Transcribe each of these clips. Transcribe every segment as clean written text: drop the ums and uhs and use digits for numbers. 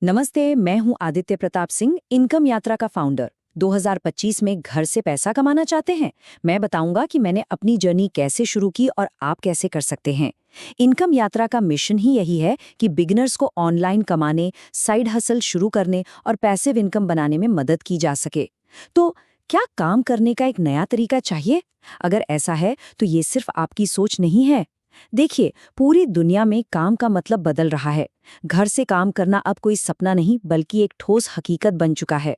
नमस्ते, मैं हूं आदित्य प्रताप सिंह, इनकम यात्रा का फाउंडर। 2025 में घर से पैसा कमाना चाहते हैं? मैं बताऊंगा कि मैंने अपनी जर्नी कैसे शुरू की और आप कैसे कर सकते हैं। इनकम यात्रा का मिशन ही यही है कि बिगिनर्स को ऑनलाइन कमाने, साइड हसल शुरू करने और पैसिव इनकम बनाने में मदद की जा सके। तो क्या काम करने का एक नया तरीका चाहिए? अगर ऐसा है तो ये सिर्फ आपकी सोच नहीं है। देखिए, पूरी दुनिया में काम का मतलब बदल रहा है। घर से काम करना अब कोई सपना नहीं बल्कि एक ठोस हकीकत बन चुका है।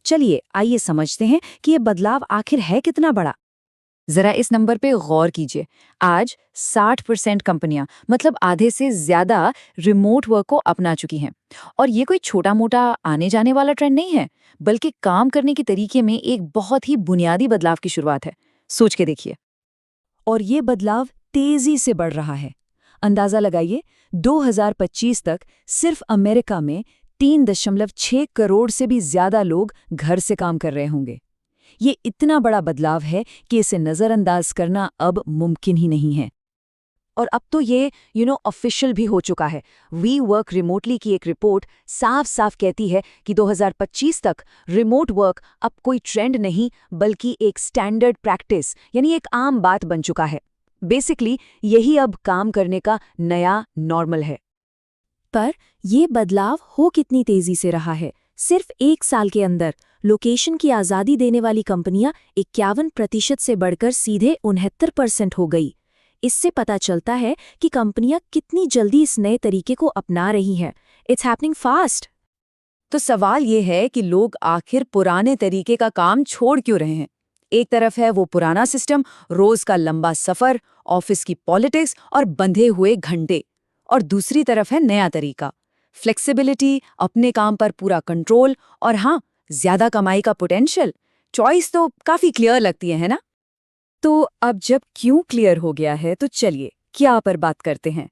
चलिए आइए समझते हैं कि ये बदलाव आखिर है कितना बड़ा। जरा इस नंबर पे गौर कीजिए। आज 60% कंपनियां, मतलब आधे से ज्यादा, रिमोट वर्क को अपना चुकी हैं। और ये कोई छोटा मोटा आने जाने वाला ट्रेंड नहीं है, बल्कि काम करने के तरीके में एक बहुत ही बुनियादी बदलाव की शुरुआत है। सोच के देखिए। और ये बदलाव तेजी से बढ़ रहा है। अंदाजा लगाइए, 2025 तक सिर्फ अमेरिका में 3.6 करोड़ से भी ज्यादा लोग घर से काम कर रहे होंगे। ये इतना बड़ा बदलाव है कि इसे नजरअंदाज करना अब मुमकिन ही नहीं है। और अब तो ये ऑफिशियल भी हो चुका है। वी वर्क रिमोटली की एक रिपोर्ट साफ साफ कहती है कि 2025 तक रिमोट वर्क अब कोई ट्रेंड नहीं बल्कि एक स्टैंडर्ड प्रैक्टिस, यानी एक आम बात बन चुका है। बेसिकली यही अब काम करने का नया नॉर्मल है। पर यह बदलाव हो कितनी तेजी से रहा है? सिर्फ 1 साल के अंदर लोकेशन की आज़ादी देने वाली कंपनियां 51% से बढ़कर सीधे 69% हो गई। इससे पता चलता है कि कंपनियां कितनी जल्दी इस नए तरीके को अपना रही हैं। It's happening fast. तो सवाल ये है कि लोग आखिर पुराने तरीके का काम छोड़ क्यों रहे हैं? एक तरफ है वो पुराना सिस्टम, रोज का लंबा सफर, ऑफिस की पॉलिटिक्स और बंधे हुए घंटे। और दूसरी तरफ है नया तरीका, फ्लेक्सिबिलिटी, अपने काम पर पूरा कंट्रोल और हाँ, ज्यादा कमाई का पोटेंशियल। चॉइस तो काफी क्लियर लगती है ना? तो अब जब क्यों क्लियर हो गया है तो चलिए क्या पर बात करते हैं।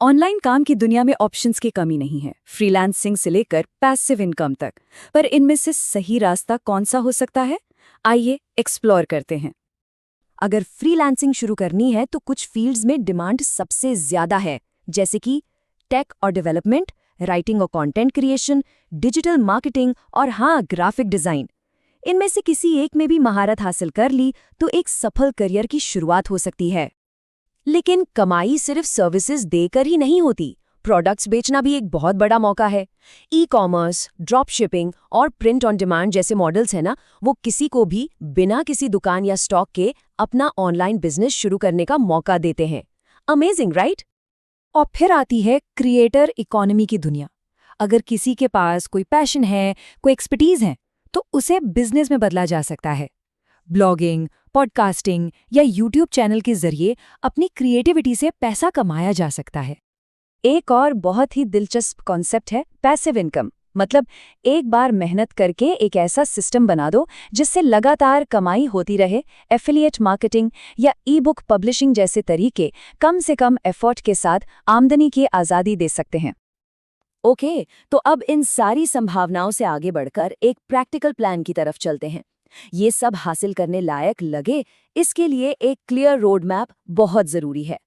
ऑनलाइन काम की दुनिया में ऑप्शंस की कमी नहीं है, फ्रीलांसिंग से लेकर पैसिव इनकम तक। पर इनमें से सही रास्ता कौन सा हो सकता है? आइए एक्सप्लोर करते हैं। अगर फ्रीलांसिंग शुरू करनी है तो कुछ फील्ड्स में डिमांड सबसे ज्यादा है, जैसे कि टेक और डेवलपमेंट, राइटिंग और कंटेंट क्रिएशन, डिजिटल मार्केटिंग और हाँ, ग्राफिक डिजाइन। इनमें से किसी एक में भी महारत हासिल कर ली तो एक सफल करियर की शुरुआत हो सकती है। लेकिन कमाई सिर्फ सर्विसेज देकर ही नहीं होती, प्रोडक्ट्स बेचना भी एक बहुत बड़ा मौका है। ई कॉमर्स, ड्रॉप शिपिंग और प्रिंट ऑन डिमांड जैसे मॉडल्स हैं ना, वो किसी को भी बिना किसी दुकान या स्टॉक के अपना ऑनलाइन बिजनेस शुरू करने का मौका देते हैं। Amazing, right? और फिर आती है क्रिएटर इकोनॉमी की दुनिया। अगर किसी के पास कोई पैशन है, कोई एक्सपर्टीज है, तो उसे बिजनेस में बदला जा सकता है। ब्लॉगिंग, पॉडकास्टिंग या यूट्यूब चैनल के जरिए अपनी क्रिएटिविटी से पैसा कमाया जा सकता है। एक और बहुत ही दिलचस्प कॉन्सेप्ट है पैसिव इनकम। मतलब एक बार मेहनत करके एक ऐसा सिस्टम बना दो जिससे लगातार कमाई होती रहे। एफिलिएट मार्केटिंग या ई बुक पब्लिशिंग जैसे तरीके कम से कम एफर्ट के साथ आमदनी की आज़ादी दे सकते हैं। ओके, तो अब इन सारी संभावनाओं से आगे बढ़कर एक प्रैक्टिकल प्लान की तरफ चलते हैं। ये सब हासिल करने लायक लगे, इसके लिए एक क्लियर रोड मैप बहुत जरूरी है।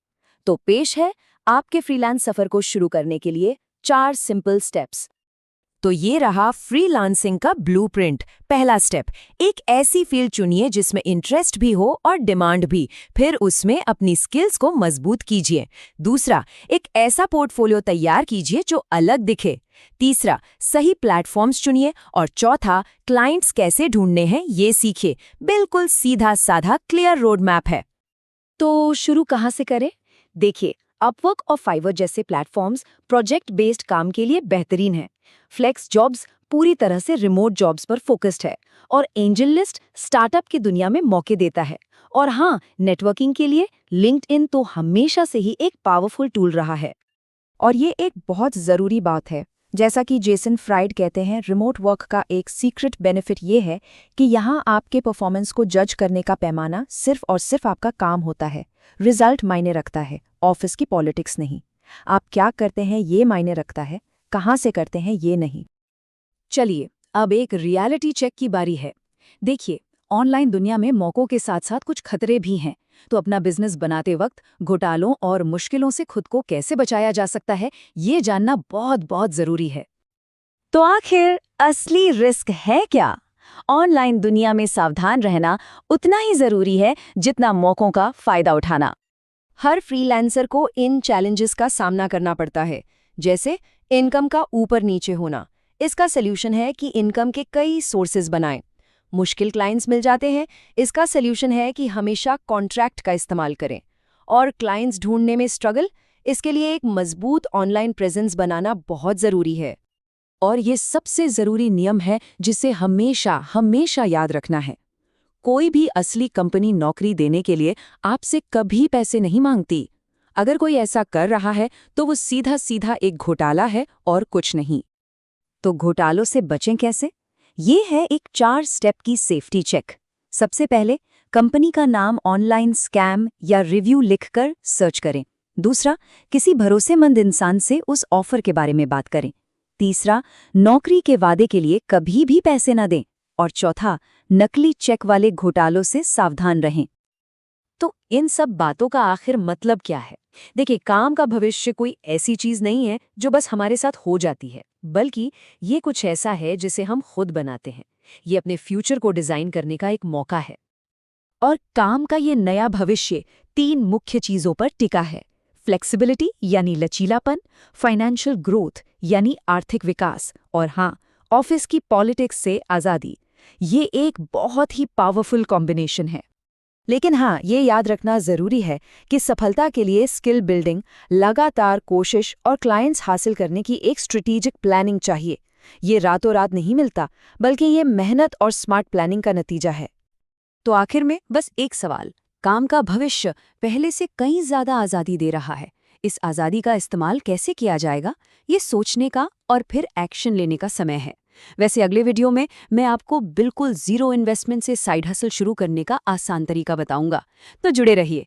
तो पेश है आपके फ्रीलांस सफर को शुरू करने के लिए 4 सिंपल स्टेप्स। तो ये रहा फ्रीलांसिंग का ब्लूप्रिंट। पहला स्टेप, एक ऐसी फील्ड चुनिए जिसमें इंटरेस्ट भी हो और डिमांड भी, फिर उसमें अपनी स्किल्स को मजबूत कीजिए। दूसरा, एक ऐसा पोर्टफोलियो तैयार कीजिए जो अलग दिखे। तीसरा, सही प्लेटफॉर्म्स चुनिए। और चौथा, क्लाइंट्स कैसे ढूंढने हैं ये सीखिए। बिल्कुल सीधा साधा क्लियर रोड मैप है। तो शुरू कहाँ से करें? देखिए, अपवर्क और फाइवर जैसे प्लेटफॉर्म्स प्रोजेक्ट बेस्ड काम के लिए बेहतरीन है। फ्लेक्स जॉब्स पूरी तरह से रिमोट जॉब्स पर फोकस्ड है और एंजल लिस्ट स्टार्टअप की दुनिया में मौके देता है। और हाँ, नेटवर्किंग के लिए लिंक्डइन तो हमेशा से ही एक पावरफुल टूल रहा है। और ये एक बहुत ज़रूरी बात है। जैसा कि जेसन फ्राइड कहते हैं, रिमोट वर्क का एक सीक्रेट बेनिफिट ये है कि यहाँ आपके परफॉर्मेंस को जज करने का पैमाना सिर्फ और सिर्फ आपका काम होता है। रिजल्ट मायने रखता है, ऑफिस की पॉलिटिक्स नहीं। आप क्या करते हैं ये मायने रखता है, कहाँ से करते हैं ये नहीं। चलिए अब एक रियलिटी चेक की बारी है। देखिए, ऑनलाइन दुनिया में मौकों के साथ साथ कुछ खतरे भी हैं। तो अपना बिजनेस बनाते वक्त घोटालों और मुश्किलों से खुद को कैसे बचाया जा सकता है, ये जानना बहुत बहुत जरूरी है। तो आखिर असली रिस्क है क्या? ऑनलाइन दुनिया में सावधान रहना उतना ही जरूरी है जितना मौकों का फायदा उठाना। हर फ्रीलांसर को इन चैलेंजेस का सामना करना पड़ता है, जैसे इनकम का ऊपर नीचे होना। इसका सल्यूशन है कि इनकम के कई सोर्सेज बनाएं। मुश्किल क्लाइंट्स मिल जाते हैं, इसका सल्यूशन है कि हमेशा कॉन्ट्रैक्ट का इस्तेमाल करें। और क्लाइंट्स ढूंढने में स्ट्रगल, इसके लिए एक मजबूत ऑनलाइन प्रेजेंस बनाना बहुत ज़रूरी है। और ये सबसे ज़रूरी नियम है जिसे हमेशा हमेशा याद रखना है। कोई भी असली कंपनी नौकरी देने के लिए आपसे कभी पैसे नहीं मांगती। अगर कोई ऐसा कर रहा है तो वो सीधा सीधा एक घोटाला है और कुछ नहीं। तो घोटालों से बचें कैसे? ये है एक 4 स्टेप की सेफ्टी चेक। सबसे पहले, कंपनी का नाम ऑनलाइन स्कैम या रिव्यू लिखकर सर्च करें। दूसरा, किसी भरोसेमंद इंसान से उस ऑफर के बारे में बात करें। तीसरा, नौकरी के वादे के लिए कभी भी पैसे न दें। और चौथा, नकली चेक वाले घोटालों से सावधान रहें। तो इन सब बातों का आखिर मतलब क्या है? देखिए, काम का भविष्य कोई ऐसी चीज नहीं है जो बस हमारे साथ हो जाती है, बल्कि ये कुछ ऐसा है जिसे हम खुद बनाते हैं। ये अपने फ्यूचर को डिजाइन करने का एक मौका है। और काम का ये नया भविष्य 3 मुख्य चीजों पर टिका है। फ्लेक्सिबिलिटी यानी लचीलापन, फाइनेंशियल ग्रोथ यानी आर्थिक विकास, और हाँ, ऑफिस की पॉलिटिक्स से आज़ादी। ये एक बहुत ही पावरफुल कॉम्बिनेशन है। लेकिन हाँ, ये याद रखना ज़रूरी है कि सफलता के लिए स्किल बिल्डिंग, लगातार कोशिश और क्लाइंट्स हासिल करने की एक स्ट्रेटेजिक प्लानिंग चाहिए। ये रातों रात नहीं मिलता, बल्कि ये मेहनत और स्मार्ट प्लानिंग का नतीजा है। तो आखिर में बस एक सवाल, काम का भविष्य पहले से कहीं ज़्यादा आज़ादी दे रहा है। इस आज़ादी का इस्तेमाल कैसे किया जाएगा, ये सोचने का और फिर एक्शन लेने का समय है। वैसे अगले वीडियो में मैं आपको बिल्कुल ज़ीरो इन्वेस्टमेंट से साइड हसल शुरू करने का आसान तरीका बताऊंगा, तो जुड़े रहिए।